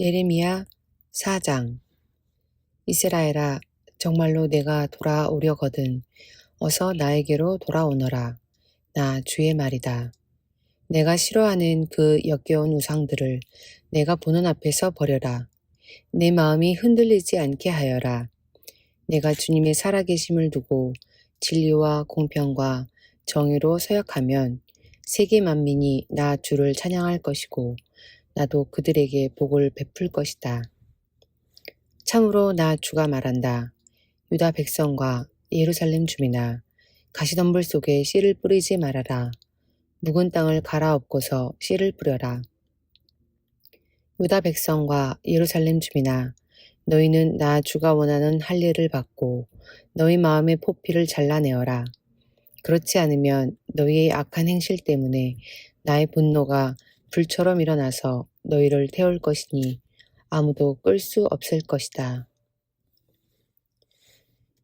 예레미야 4장. 이스라엘아, 정말로 내가 돌아오려거든 어서 나에게로 돌아오너라. 나 주의 말이다. 내가 싫어하는 그 역겨운 우상들을 내가 보는 앞에서 버려라. 내 마음이 흔들리지 않게 하여라. 내가 주님의 살아계심을 두고 진리와 공평과 정의로 서약하면 세계 만민이 나 주를 찬양할 것이고 나도 그들에게 복을 베풀 것이다. 참으로 나 주가 말한다. 유다 백성과 예루살렘 주민아, 가시덤불 속에 씨를 뿌리지 말아라. 묵은 땅을 갈아엎고서 씨를 뿌려라. 유다 백성과 예루살렘 주민아, 너희는 나 주가 원하는 할례를 받고 너희 마음의 포피를 잘라내어라. 그렇지 않으면 너희의 악한 행실 때문에 나의 분노가 불처럼 일어나서 너희를 태울 것이니 아무도 끌 수 없을 것이다.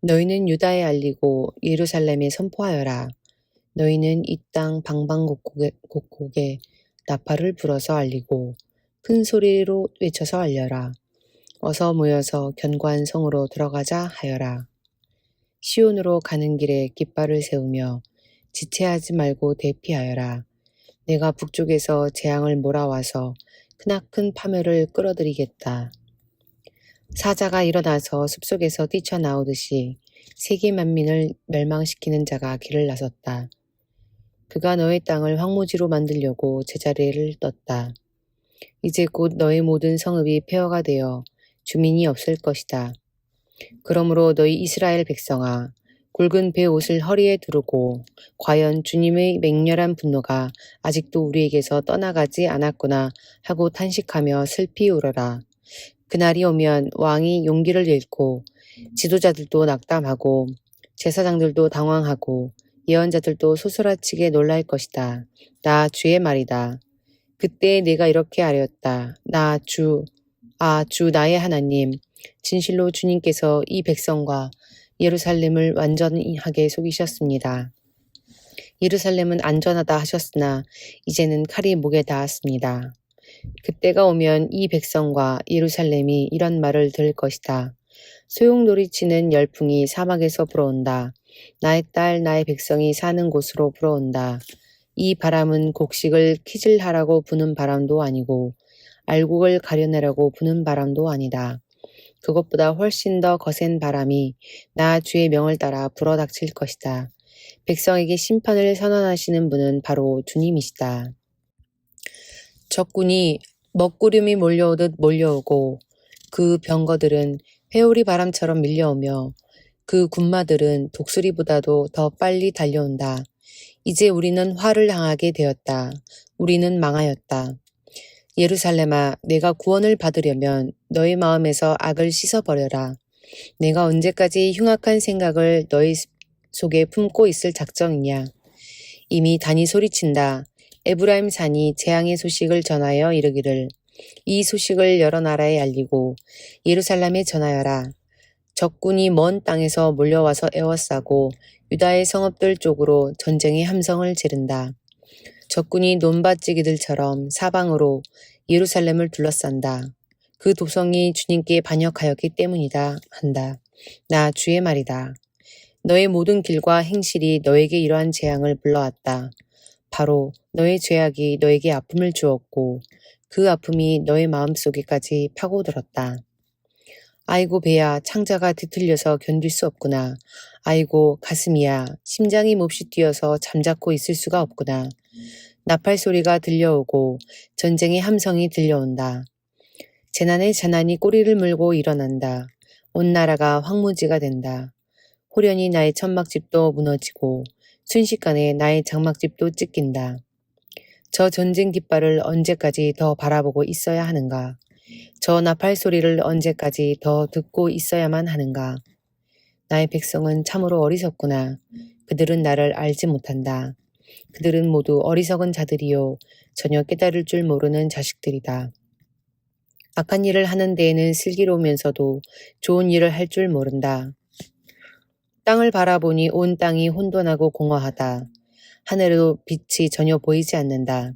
너희는 유다에 알리고 예루살렘에 선포하여라. 너희는 이 땅 방방곡곡에 나팔을 불어서 알리고 큰 소리로 외쳐서 알려라. 어서 모여서 견고한 성으로 들어가자 하여라. 시온으로 가는 길에 깃발을 세우며 지체하지 말고 대피하여라. 내가 북쪽에서 재앙을 몰아와서 크나큰 파멸을 끌어들이겠다. 사자가 일어나서 숲속에서 뛰쳐나오듯이 세계 만민을 멸망시키는 자가 길을 나섰다. 그가 너의 땅을 황무지로 만들려고 제자리를 떴다. 이제 곧 너의 모든 성읍이 폐허가 되어 주민이 없을 것이다. 그러므로 너희 이스라엘 백성아, 굵은 배 옷을 허리에 두르고 과연 주님의 맹렬한 분노가 아직도 우리에게서 떠나가지 않았구나 하고 탄식하며 슬피 울어라. 그날이 오면 왕이 용기를 잃고 지도자들도 낙담하고 제사장들도 당황하고 예언자들도 소스라치게 놀랄 것이다. 나 주의 말이다. 그때 내가 이렇게 하였다. 주 나의 하나님, 진실로 주님께서 이 백성과 예루살렘을 완전하게 속이셨습니다. 예루살렘은 안전하다 하셨으나 이제는 칼이 목에 닿았습니다. 그때가 오면 이 백성과 예루살렘이 이런 말을 들을 것이다. 소용돌이치는 열풍이 사막에서 불어온다. 나의 딸, 나의 백성이 사는 곳으로 불어온다. 이 바람은 곡식을 키질하라고 부는 바람도 아니고 알곡을 가려내라고 부는 바람도 아니다. 그것보다 훨씬 더 거센 바람이 나 주의 명을 따라 불어닥칠 것이다. 백성에게 심판을 선언하시는 분은 바로 주님이시다. 적군이 먹구름이 몰려오듯 몰려오고 그 병거들은 회오리 바람처럼 밀려오며 그 군마들은 독수리보다도 더 빨리 달려온다. 이제 우리는 화를 당하게 되었다. 우리는 망하였다. 예루살렘아, 내가 구원을 받으려면 너희 마음에서 악을 씻어버려라. 내가 언제까지 흉악한 생각을 너희 속에 품고 있을 작정이냐. 이미 단이 소리친다. 에브라임 산이 재앙의 소식을 전하여 이르기를 이 소식을 여러 나라에 알리고 예루살렘에 전하여라. 적군이 먼 땅에서 몰려와서 에워싸고 유다의 성읍들 쪽으로 전쟁의 함성을 지른다. 적군이 논밭지기들처럼 사방으로 예루살렘을 둘러싼다. 그 도성이 주님께 반역하였기 때문이다 한다. 나 주의 말이다. 너의 모든 길과 행실이 너에게 이러한 재앙을 불러왔다. 바로 너의 죄악이 너에게 아픔을 주었고 그 아픔이 너의 마음속에까지 파고들었다. 아이고 배야, 창자가 뒤틀려서 견딜 수 없구나. 아이고 가슴이야, 심장이 몹시 뛰어서 잠자코 있을 수가 없구나. 나팔 소리가 들려오고 전쟁의 함성이 들려온다. 재난의 재난이 꼬리를 물고 일어난다. 온 나라가 황무지가 된다. 호련히 나의 천막집도 무너지고 순식간에 나의 장막집도 찢긴다. 저 전쟁 깃발을 언제까지 더 바라보고 있어야 하는가? 저 나팔 소리를 언제까지 더 듣고 있어야만 하는가? 나의 백성은 참으로 어리석구나. 그들은 나를 알지 못한다. 그들은 모두 어리석은 자들이요 전혀 깨달을 줄 모르는 자식들이다. 악한 일을 하는 데에는 슬기로우면서도 좋은 일을 할 줄 모른다. 땅을 바라보니 온 땅이 혼돈하고 공허하다. 하늘에도 빛이 전혀 보이지 않는다.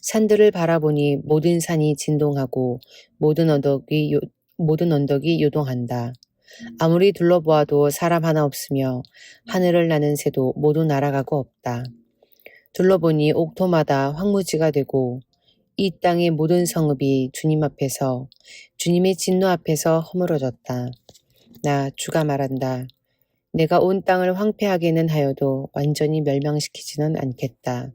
산들을 바라보니 모든 산이 진동하고 모든 언덕이 요동한다. 아무리 둘러보아도 사람 하나 없으며 하늘을 나는 새도 모두 날아가고 없다. 둘러보니 옥토마다 황무지가 되고 이 땅의 모든 성읍이 주님 앞에서 주님의 진노 앞에서 허물어졌다. 나 주가 말한다. 내가 온 땅을 황폐하게는 하여도 완전히 멸망시키지는 않겠다.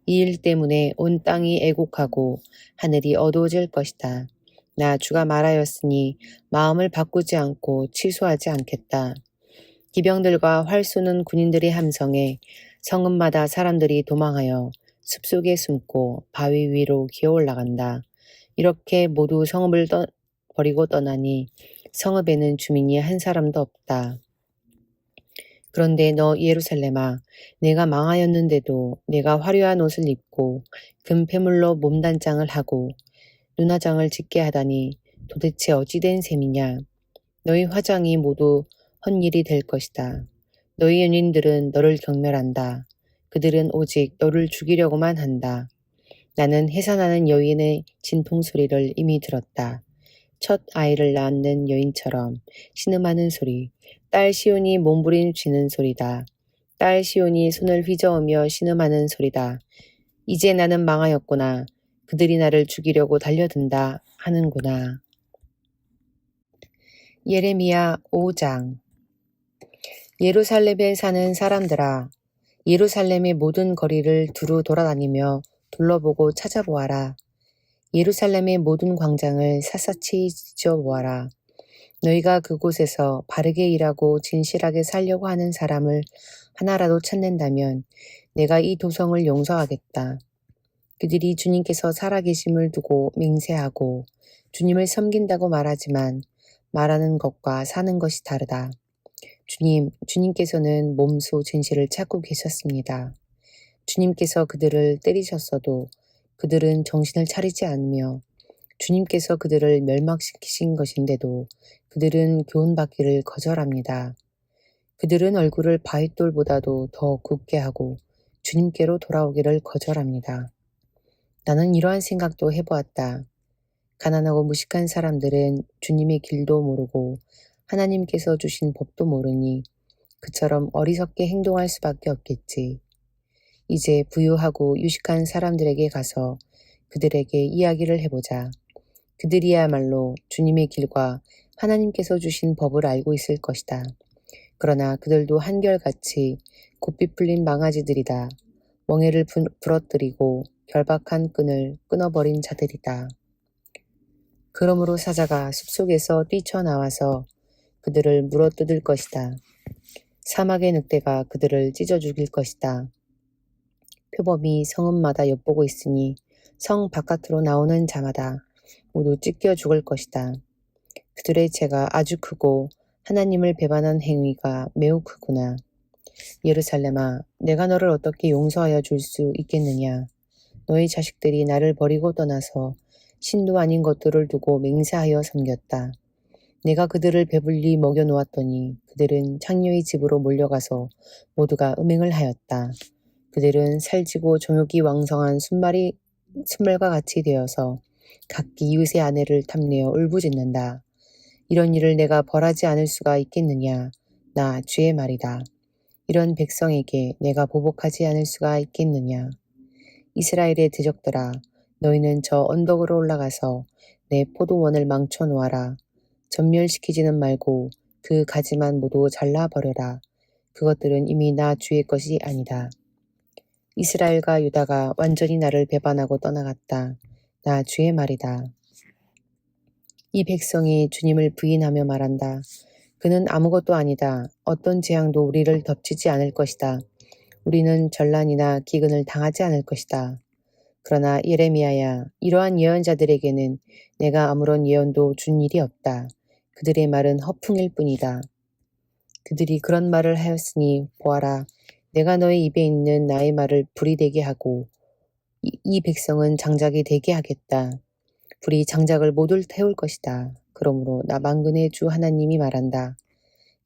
이 일 때문에 온 땅이 애곡하고 하늘이 어두워질 것이다. 나 주가 말하였으니 마음을 바꾸지 않고 취소하지 않겠다. 기병들과 활 쏘는 군인들의 함성에 성읍마다 사람들이 도망하여 숲속에 숨고 바위 위로 기어 올라간다. 이렇게 모두 성읍을 버리고 떠나니 성읍에는 주민이 한 사람도 없다. 그런데 너 예루살렘아, 내가 망하였는데도 내가 화려한 옷을 입고 금폐물로 몸단장을 하고 눈화장을 짓게 하다니 도대체 어찌 된 셈이냐. 너희 화장이 모두 헛일이 될 것이다. 너희 연인들은 너를 경멸한다. 그들은 오직 너를 죽이려고만 한다. 나는 해산하는 여인의 진통소리를 이미 들었다. 첫 아이를 낳는 여인처럼 신음하는 소리, 딸 시온이 몸부림치는 소리다. 딸 시온이 손을 휘저으며 신음하는 소리다. 이제 나는 망하였구나. 그들이 나를 죽이려고 달려든다 하는구나. 예레미야 5장. 예루살렘에 사는 사람들아, 예루살렘의 모든 거리를 두루 돌아다니며 둘러보고 찾아보아라. 예루살렘의 모든 광장을 샅샅이 지져보아라. 너희가 그곳에서 바르게 일하고 진실하게 살려고 하는 사람을 하나라도 찾는다면 내가 이 도성을 용서하겠다. 그들이 주님께서 살아계심을 두고 맹세하고 주님을 섬긴다고 말하지만 말하는 것과 사는 것이 다르다. 주님께서는 몸소 진실을 찾고 계셨습니다. 주님께서 그들을 때리셨어도 그들은 정신을 차리지 않으며 주님께서 그들을 멸망시키신 것인데도 그들은 교훈받기를 거절합니다. 그들은 얼굴을 바윗돌보다도 더 굽게 하고 주님께로 돌아오기를 거절합니다. 나는 이러한 생각도 해보았다. 가난하고 무식한 사람들은 주님의 길도 모르고 하나님께서 주신 법도 모르니 그처럼 어리석게 행동할 수밖에 없겠지. 이제 부유하고 유식한 사람들에게 가서 그들에게 이야기를 해보자. 그들이야말로 주님의 길과 하나님께서 주신 법을 알고 있을 것이다. 그러나 그들도 한결같이 곱비 풀린 망아지들이다. 멍에를 부러뜨리고 결박한 끈을 끊어버린 자들이다. 그러므로 사자가 숲속에서 뛰쳐나와서 그들을 물어뜯을 것이다. 사막의 늑대가 그들을 찢어 죽일 것이다. 표범이 성읍마다 엿보고 있으니 성 바깥으로 나오는 자마다 모두 찢겨 죽을 것이다. 그들의 죄가 아주 크고 하나님을 배반한 행위가 매우 크구나. 예루살렘아, 내가 너를 어떻게 용서하여 줄 수 있겠느냐. 너희 자식들이 나를 버리고 떠나서 신도 아닌 것들을 두고 맹세하여 섬겼다. 내가 그들을 배불리 먹여놓았더니 그들은 창녀의 집으로 몰려가서 모두가 음행을 하였다. 그들은 살지고 정욕이 왕성한 순말과 같이 되어서 각기 이웃의 아내를 탐내어 울부짖는다. 이런 일을 내가 벌하지 않을 수가 있겠느냐. 나 주의 말이다. 이런 백성에게 내가 보복하지 않을 수가 있겠느냐. 이스라엘의 대적들아, 너희는 저 언덕으로 올라가서 내 포도원을 망쳐 놓아라. 전멸시키지는 말고 그 가지만 모두 잘라버려라. 그것들은 이미 나 주의 것이 아니다. 이스라엘과 유다가 완전히 나를 배반하고 떠나갔다. 나 주의 말이다. 이 백성이 주님을 부인하며 말한다. 그는 아무것도 아니다. 어떤 재앙도 우리를 덮치지 않을 것이다. 우리는 전란이나 기근을 당하지 않을 것이다. 그러나 예레미야야, 이러한 예언자들에게는 내가 아무런 예언도 준 일이 없다. 그들의 말은 허풍일 뿐이다. 그들이 그런 말을 하였으니 보아라. 내가 너의 입에 있는 나의 말을 불이 되게 하고 이 백성은 장작이 되게 하겠다. 불이 장작을 모두 태울 것이다. 그러므로 나 만군의 주 하나님이 말한다.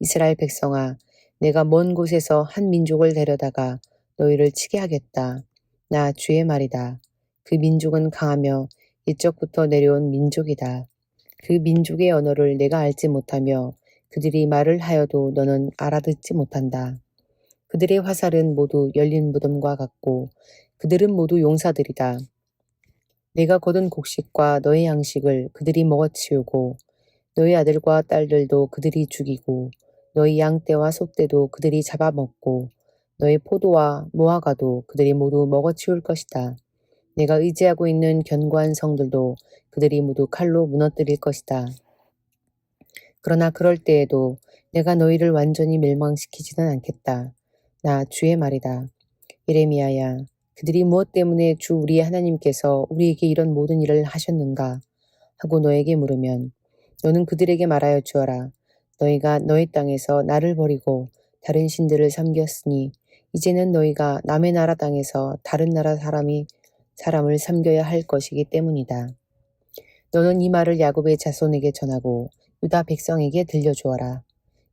이스라엘 백성아, 내가 먼 곳에서 한 민족을 데려다가 너희를 치게 하겠다. 나 주의 말이다. 그 민족은 강하며 옛적부터 내려온 민족이다. 그 민족의 언어를 내가 알지 못하며 그들이 말을 하여도 너는 알아듣지 못한다. 그들의 화살은 모두 열린 무덤과 같고 그들은 모두 용사들이다. 내가 거둔 곡식과 너의 양식을 그들이 먹어치우고 너희 아들과 딸들도 그들이 죽이고 너희 양떼와 소떼도 그들이 잡아먹고 너희 포도와 무화과도 그들이 모두 먹어치울 것이다. 내가 의지하고 있는 견고한 성들도 그들이 모두 칼로 무너뜨릴 것이다. 그러나 그럴 때에도 내가 너희를 완전히 멸망시키지는 않겠다. 나 주의 말이다. 예레미야야, 그들이 무엇 때문에 주 우리의 하나님께서 우리에게 이런 모든 일을 하셨는가 하고 너에게 물으면 너는 그들에게 말하여 주어라. 너희가 너희 땅에서 나를 버리고 다른 신들을 섬겼으니 이제는 너희가 남의 나라 땅에서 다른 나라 사람을 섬겨야 할 것이기 때문이다. 너는 이 말을 야곱의 자손에게 전하고 유다 백성에게 들려주어라.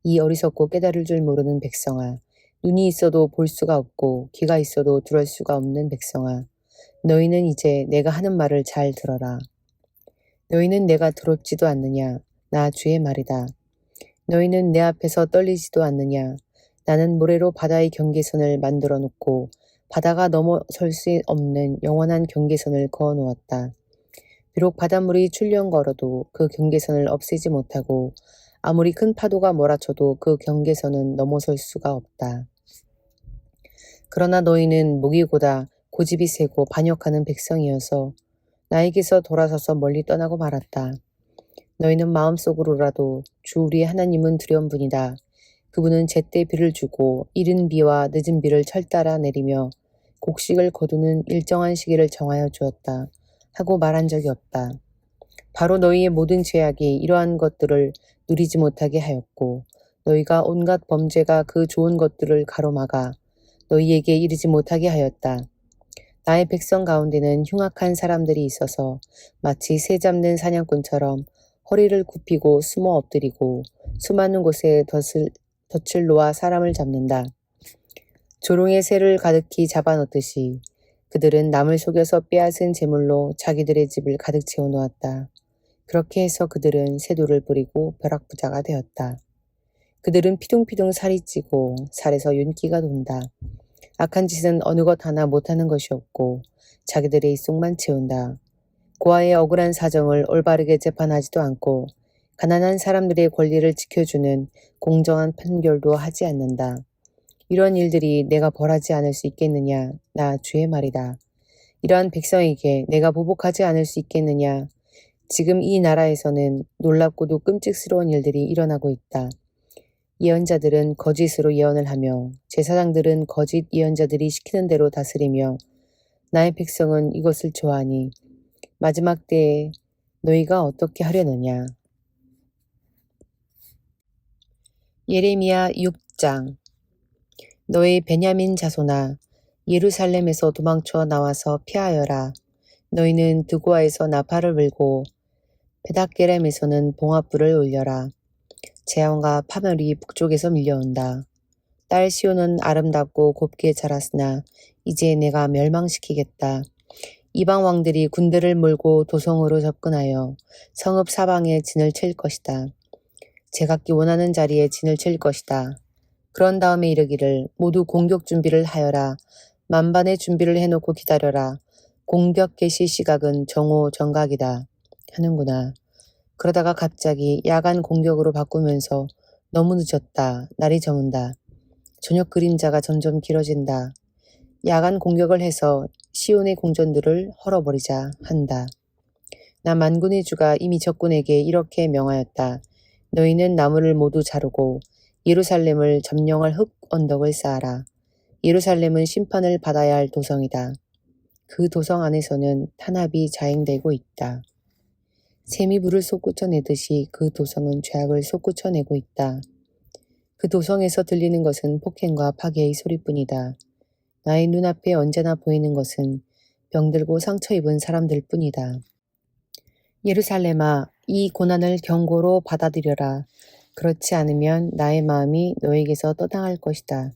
이 어리석고 깨달을 줄 모르는 백성아, 눈이 있어도 볼 수가 없고 귀가 있어도 들을 수가 없는 백성아, 너희는 이제 내가 하는 말을 잘 들어라. 너희는 내가 두렵지도 않느냐? 나 주의 말이다. 너희는 내 앞에서 떨리지도 않느냐? 나는 모래로 바다의 경계선을 만들어 놓고 바다가 넘어설 수 없는 영원한 경계선을 그어 놓았다. 비록 바닷물이 출렁거려도 그 경계선을 없애지 못하고 아무리 큰 파도가 몰아쳐도 그 경계선은 넘어설 수가 없다. 그러나 너희는 목이고다 고집이 세고 반역하는 백성이어서 나에게서 돌아서서 멀리 떠나고 말았다. 너희는 마음속으로라도 주 우리 하나님은 두려운 분이다. 그분은 제때 비를 주고 이른 비와 늦은 비를 철따라 내리며 곡식을 거두는 일정한 시기를 정하여 주었다. 하고 말한 적이 없다. 바로 너희의 모든 죄악이 이러한 것들을 누리지 못하게 하였고 너희가 온갖 범죄가 그 좋은 것들을 가로막아 너희에게 이르지 못하게 하였다. 나의 백성 가운데는 흉악한 사람들이 있어서 마치 새 잡는 사냥꾼처럼 허리를 굽히고 숨어 엎드리고 수많은 곳에 덫을 놓아 사람을 잡는다. 조롱의 새를 가득히 잡아넣듯이 그들은 남을 속여서 빼앗은 재물로 자기들의 집을 가득 채워놓았다. 그렇게 해서 그들은 세도를 부리고 벼락부자가 되었다. 그들은 피둥피둥 살이 찌고 살에서 윤기가 돈다. 악한 짓은 어느 것 하나 못하는 것이 없고 자기들의 입속만 채운다. 고아의 억울한 사정을 올바르게 재판하지도 않고 가난한 사람들의 권리를 지켜주는 공정한 판결도 하지 않는다. 이런 일들이 내가 벌하지 않을 수 있겠느냐? 나 주의 말이다. 이러한 백성에게 내가 보복하지 않을 수 있겠느냐? 지금 이 나라에서는 놀랍고도 끔찍스러운 일들이 일어나고 있다. 예언자들은 거짓으로 예언을 하며 제사장들은 거짓 예언자들이 시키는 대로 다스리며 나의 백성은 이것을 좋아하니 마지막 때에 너희가 어떻게 하려느냐? 예레미야 6장. 너희 베냐민 자손아, 예루살렘에서 도망쳐 나와서 피하여라. 너희는 드고아에서 나팔을 불고 베닥게렘에서는 봉합불을 올려라. 재앙과 파멸이 북쪽에서 밀려온다. 딸 시온은 아름답고 곱게 자랐으나 이제 내가 멸망시키겠다. 이방 왕들이 군대를 몰고 도성으로 접근하여 성읍 사방에 진을 칠 것이다. 제각기 원하는 자리에 진을 칠 것이다. 그런 다음에 이르기를 모두 공격 준비를 하여라. 만반의 준비를 해놓고 기다려라. 공격 개시 시각은 정오 정각이다. 하는구나. 그러다가 갑자기 야간 공격으로 바꾸면서 너무 늦었다. 날이 저문다. 저녁 그림자가 점점 길어진다. 야간 공격을 해서 시온의 궁전들을 헐어버리자 한다. 나 만군의 주가 이미 적군에게 이렇게 명하였다. 너희는 나무를 모두 자르고 예루살렘을 점령할 흙 언덕을 쌓아라. 예루살렘은 심판을 받아야 할 도성이다. 그 도성 안에서는 탄압이 자행되고 있다. 샘이 물을 솟구쳐내듯이 그 도성은 죄악을 솟구쳐내고 있다. 그 도성에서 들리는 것은 폭행과 파괴의 소리뿐이다. 나의 눈앞에 언제나 보이는 것은 병들고 상처 입은 사람들 뿐이다. 예루살렘아, 이 고난을 경고로 받아들여라. 그렇지 않으면 나의 마음이 너에게서 떠나갈 것이다.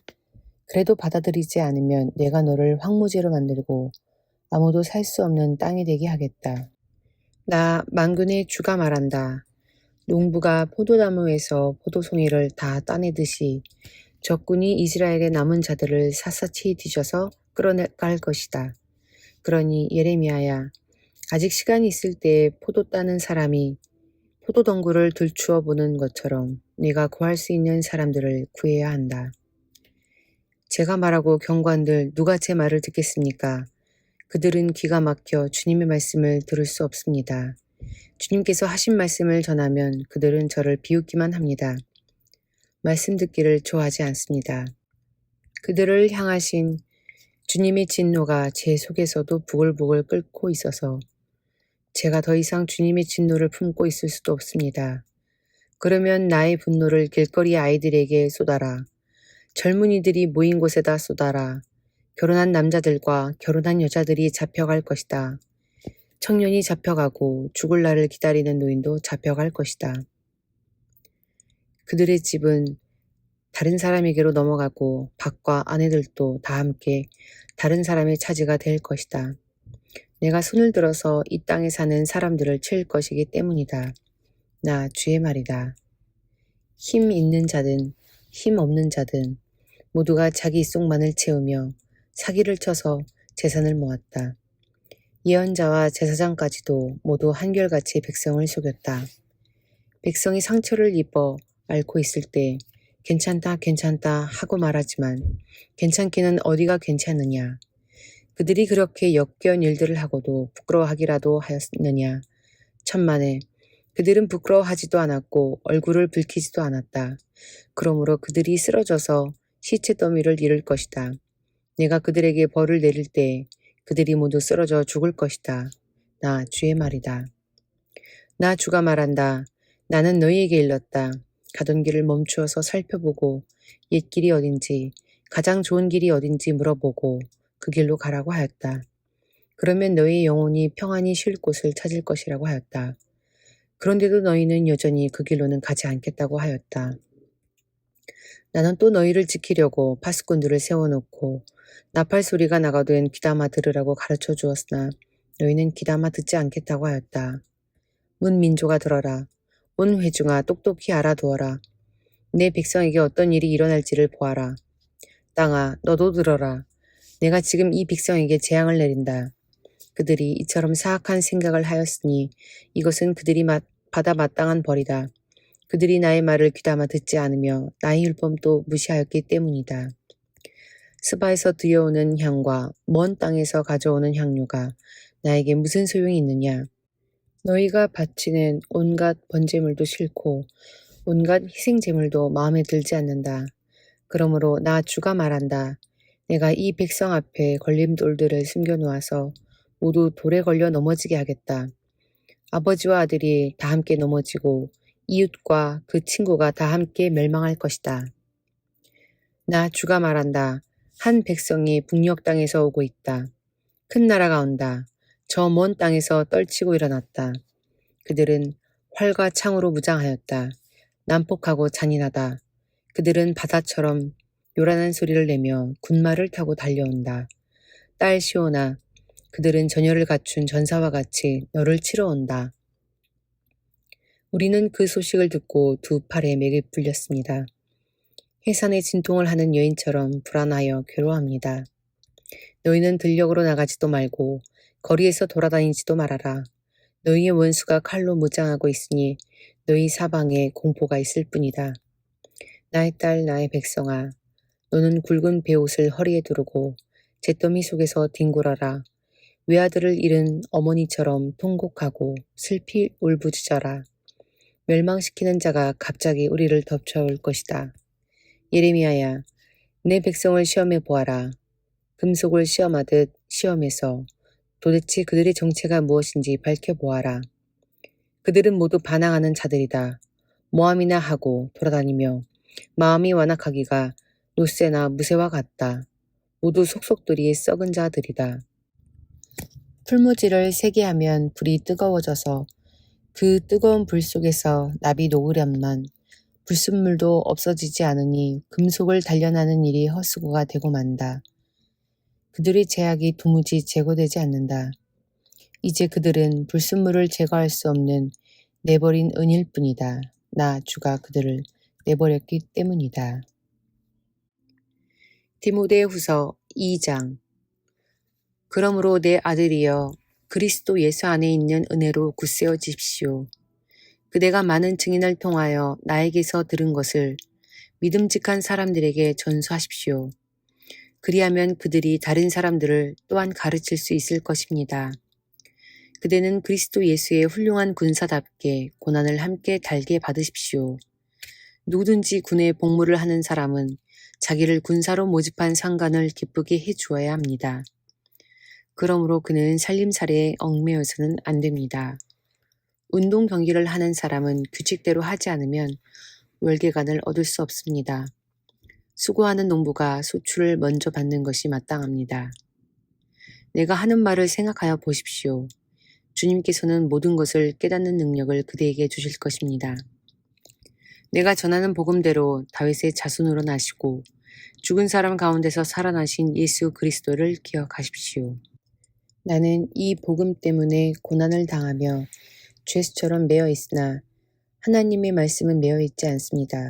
그래도 받아들이지 않으면 내가 너를 황무지로 만들고 아무도 살 수 없는 땅이 되게 하겠다. 나 만군의 주가 말한다. 농부가 포도나무에서 포도송이를 다 따내듯이 적군이 이스라엘의 남은 자들을 샅샅이 뒤져서 끌어갈 것이다. 그러니 예레미야야, 아직 시간이 있을 때에 포도 따는 사람이 포도덩굴을 들추어 보는 것처럼 네가 구할 수 있는 사람들을 구해야 한다. 제가 말하고 경관들 누가 제 말을 듣겠습니까? 그들은 귀가 막혀 주님의 말씀을 들을 수 없습니다. 주님께서 하신 말씀을 전하면 그들은 저를 비웃기만 합니다. 말씀 듣기를 좋아하지 않습니다. 그들을 향하신 주님의 진노가 제 속에서도 부글부글 끓고 있어서 제가 더 이상 주님의 진노를 품고 있을 수도 없습니다. 그러면 나의 분노를 길거리 아이들에게 쏟아라. 젊은이들이 모인 곳에다 쏟아라. 결혼한 남자들과 결혼한 여자들이 잡혀갈 것이다. 청년이 잡혀가고 죽을 날을 기다리는 노인도 잡혀갈 것이다. 그들의 집은 다른 사람에게로 넘어가고 밭과 아내들도 다 함께 다른 사람의 차지가 될 것이다. 내가 손을 들어서 이 땅에 사는 사람들을 칠 것이기 때문이다. 나 주의 말이다. 힘 있는 자든 힘 없는 자든 모두가 자기 속만을 채우며 사기를 쳐서 재산을 모았다. 예언자와 제사장까지도 모두 한결같이 백성을 속였다. 백성이 상처를 입어 앓고 있을 때 괜찮다 괜찮다 하고 말하지만 괜찮기는 어디가 괜찮느냐. 그들이 그렇게 역겨운 일들을 하고도 부끄러워하기라도 하였느냐. 천만에 그들은 부끄러워하지도 않았고 얼굴을 붉히지도 않았다. 그러므로 그들이 쓰러져서 시체 더미를 잃을 것이다. 내가 그들에게 벌을 내릴 때 그들이 모두 쓰러져 죽을 것이다. 나 주의 말이다. 나 주가 말한다. 나는 너희에게 일렀다. 가던 길을 멈추어서 살펴보고 옛 길이 어딘지 가장 좋은 길이 어딘지 물어보고 그 길로 가라고 하였다. 그러면 너희 영혼이 평안히 쉴 곳을 찾을 것이라고 하였다. 그런데도 너희는 여전히 그 길로는 가지 않겠다고 하였다. 나는 또 너희를 지키려고 파수꾼들을 세워놓고 나팔 소리가 나거든 귀담아 들으라고 가르쳐 주었으나 너희는 귀담아 듣지 않겠다고 하였다. 문 민조가 들어라. 온 회중아 똑똑히 알아두어라. 내 백성에게 어떤 일이 일어날지를 보아라. 땅아 너도 들어라. 내가 지금 이 백성에게 재앙을 내린다. 그들이 이처럼 사악한 생각을 하였으니 이것은 그들이 받아 마땅한 벌이다. 그들이 나의 말을 귀담아 듣지 않으며 나의 율법도 무시하였기 때문이다. 스바에서 들여오는 향과 먼 땅에서 가져오는 향료가 나에게 무슨 소용이 있느냐. 너희가 바치는 온갖 번제물도 싫고 온갖 희생제물도 마음에 들지 않는다. 그러므로 나 주가 말한다. 내가 이 백성 앞에 걸림돌들을 숨겨놓아서 모두 돌에 걸려 넘어지게 하겠다. 아버지와 아들이 다 함께 넘어지고 이웃과 그 친구가 다 함께 멸망할 것이다. 나 주가 말한다. 한 백성이 북녘 땅에서 오고 있다. 큰 나라가 온다. 저 먼 땅에서 떨치고 일어났다. 그들은 활과 창으로 무장하였다. 난폭하고 잔인하다. 그들은 바다처럼 요란한 소리를 내며 군마를 타고 달려온다. 딸 시온아, 그들은 전열을 갖춘 전사와 같이 너를 치러 온다. 우리는 그 소식을 듣고 두 팔에 맥이 풀렸습니다. 해산에 진통을 하는 여인처럼 불안하여 괴로워합니다. 너희는 들녘으로 나가지도 말고 거리에서 돌아다니지도 말아라. 너희의 원수가 칼로 무장하고 있으니 너희 사방에 공포가 있을 뿐이다. 나의 딸 나의 백성아, 너는 굵은 베옷을 허리에 두르고 잿더미 속에서 뒹굴어라. 외아들을 잃은 어머니처럼 통곡하고 슬피 울부짖어라. 멸망시키는 자가 갑자기 우리를 덮쳐올 것이다. 예레미야야, 내 백성을 시험해 보아라. 금속을 시험하듯 시험해서 도대체 그들의 정체가 무엇인지 밝혀보아라. 그들은 모두 반항하는 자들이다. 모함이나 하고 돌아다니며 마음이 완악하기가 노새나 무새와 같다. 모두 속속들이 썩은 자들이다. 풀무지를 세게 하면 불이 뜨거워져서 그 뜨거운 불 속에서 납이 녹으련만 불순물도 없어지지 않으니 금속을 단련하는 일이 헛수고가 되고 만다. 그들의 제약이 도무지 제거되지 않는다. 이제 그들은 불순물을 제거할 수 없는 내버린 은일 뿐이다. 나 주가 그들을 내버렸기 때문이다. 디모데후서 2장. 그러므로 내 아들이여 그리스도 예수 안에 있는 은혜로 굳세어지십시오. 그대가 많은 증인을 통하여 나에게서 들은 것을 믿음직한 사람들에게 전수하십시오. 그리하면 그들이 다른 사람들을 또한 가르칠 수 있을 것입니다. 그대는 그리스도 예수의 훌륭한 군사답게 고난을 함께 달게 받으십시오. 누구든지 군에 복무를 하는 사람은 자기를 군사로 모집한 상관을 기쁘게 해주어야 합니다. 그러므로 그는 살림살이에 얽매여서는 안 됩니다. 운동 경기를 하는 사람은 규칙대로 하지 않으면 월계관을 얻을 수 없습니다. 수고하는 농부가 소출을 먼저 받는 것이 마땅합니다. 내가 하는 말을 생각하여 보십시오. 주님께서는 모든 것을 깨닫는 능력을 그대에게 주실 것입니다. 내가 전하는 복음대로 다윗의 자손으로 나시고 죽은 사람 가운데서 살아나신 예수 그리스도를 기억하십시오. 나는 이 복음 때문에 고난을 당하며 죄수처럼 매여 있으나 하나님의 말씀은 매여 있지 않습니다.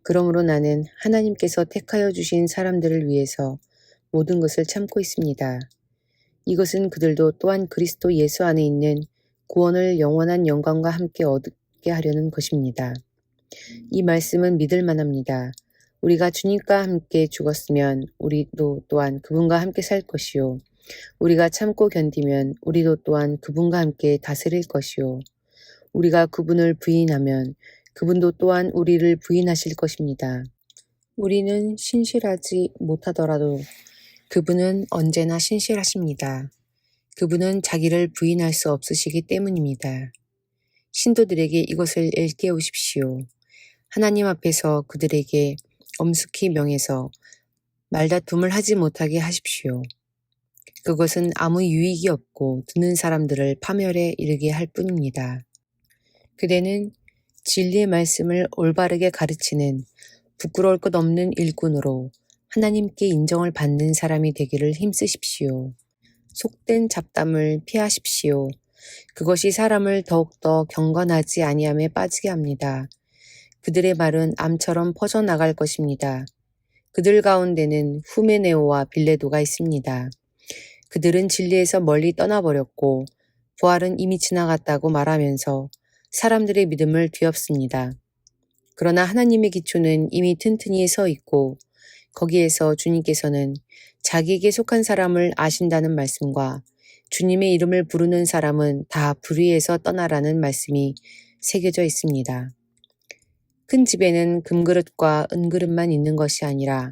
그러므로 나는 하나님께서 택하여 주신 사람들을 위해서 모든 것을 참고 있습니다. 이것은 그들도 또한 그리스도 예수 안에 있는 구원을 영원한 영광과 함께 얻게 하려는 것입니다. 이 말씀은 믿을 만합니다. 우리가 주님과 함께 죽었으면 우리도 또한 그분과 함께 살 것이요. 우리가 참고 견디면 우리도 또한 그분과 함께 다스릴 것이요. 우리가 그분을 부인하면 그분도 또한 우리를 부인하실 것입니다. 우리는 신실하지 못하더라도 그분은 언제나 신실하십니다. 그분은 자기를 부인할 수 없으시기 때문입니다. 신도들에게 이것을 일깨우십시오. 하나님 앞에서 그들에게 엄숙히 명해서 말다툼을 하지 못하게 하십시오. 그것은 아무 유익이 없고 듣는 사람들을 파멸에 이르게 할 뿐입니다. 그대는 진리의 말씀을 올바르게 가르치는 부끄러울 것 없는 일꾼으로 하나님께 인정을 받는 사람이 되기를 힘쓰십시오. 속된 잡담을 피하십시오. 그것이 사람을 더욱더 경건하지 아니함에 빠지게 합니다. 그들의 말은 암처럼 퍼져나갈 것입니다. 그들 가운데는 후메네오와 빌레도가 있습니다. 그들은 진리에서 멀리 떠나버렸고 부활은 이미 지나갔다고 말하면서 사람들의 믿음을 뒤엎습니다. 그러나 하나님의 기초는 이미 튼튼히 서 있고 거기에서 주님께서는 자기에게 속한 사람을 아신다는 말씀과 주님의 이름을 부르는 사람은 다 불의에서 떠나라는 말씀이 새겨져 있습니다. 큰 집에는 금그릇과 은그릇만 있는 것이 아니라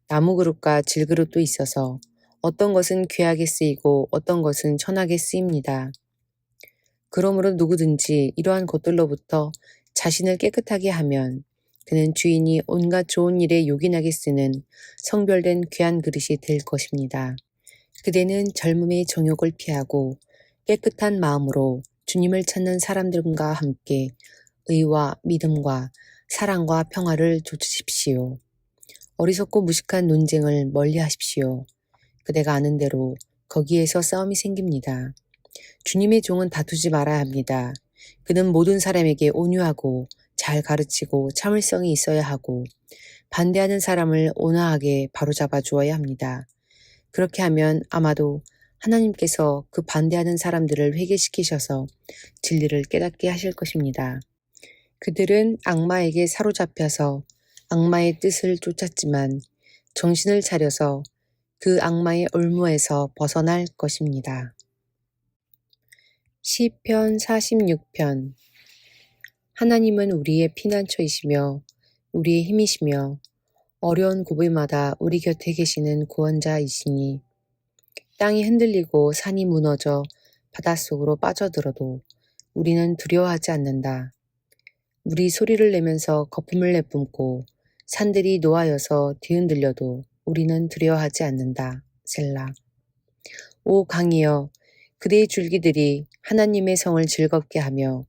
나무그릇과 질그릇도 있어서 어떤 것은 귀하게 쓰이고 어떤 것은 천하게 쓰입니다. 그러므로 누구든지 이러한 것들로부터 자신을 깨끗하게 하면 그는 주인이 온갖 좋은 일에 요긴하게 쓰는 성별된 귀한 그릇이 될 것입니다. 그대는 젊음의 정욕을 피하고 깨끗한 마음으로 주님을 찾는 사람들과 함께 의와 믿음과 사랑과 평화를 좇으십시오. 어리석고 무식한 논쟁을 멀리하십시오. 그대가 아는 대로 거기에서 싸움이 생깁니다. 주님의 종은 다투지 말아야 합니다. 그는 모든 사람에게 온유하고 잘 가르치고 참을성이 있어야 하고 반대하는 사람을 온화하게 바로잡아 주어야 합니다. 그렇게 하면 아마도 하나님께서 그 반대하는 사람들을 회개시키셔서 진리를 깨닫게 하실 것입니다. 그들은 악마에게 사로잡혀서 악마의 뜻을 쫓았지만 정신을 차려서 그 악마의 올무에서 벗어날 것입니다. 시편 46편. 하나님은 우리의 피난처이시며 우리의 힘이시며 어려운 고비마다 우리 곁에 계시는 구원자이시니 땅이 흔들리고 산이 무너져 바닷속으로 빠져들어도 우리는 두려워하지 않는다. 물이 소리를 내면서 거품을 내뿜고 산들이 노하여서 뒤흔들려도 우리는 두려워하지 않는다. 셀라. 오 강이여, 그대의 줄기들이 하나님의 성을 즐겁게 하며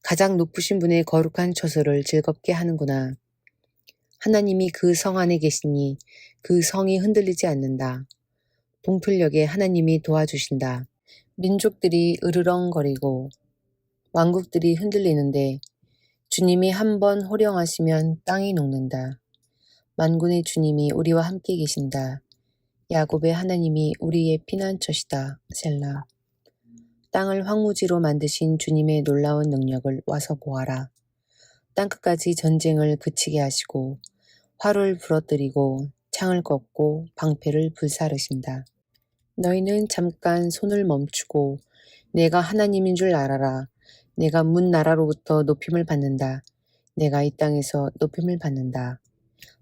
가장 높으신 분의 거룩한 처소를 즐겁게 하는구나. 하나님이 그 성 안에 계시니 그 성이 흔들리지 않는다. 동틀녘에 하나님이 도와주신다. 민족들이 으르렁거리고 왕국들이 흔들리는데 주님이 한번 호령하시면 땅이 녹는다. 만군의 주님이 우리와 함께 계신다. 야곱의 하나님이 우리의 피난처시다. 셀라. 땅을 황무지로 만드신 주님의 놀라운 능력을 와서 보아라. 땅끝까지 전쟁을 그치게 하시고 활을 부러뜨리고 창을 꺾고 방패를 불사르신다. 너희는 잠깐 손을 멈추고 내가 하나님인 줄 알아라. 내가 문 나라로부터 높임을 받는다. 내가 이 땅에서 높임을 받는다.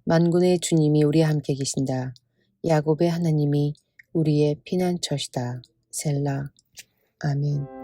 만군의 주님이 우리와 함께 계신다. 야곱의 하나님이 우리의 피난처시다. 셀라. 아멘.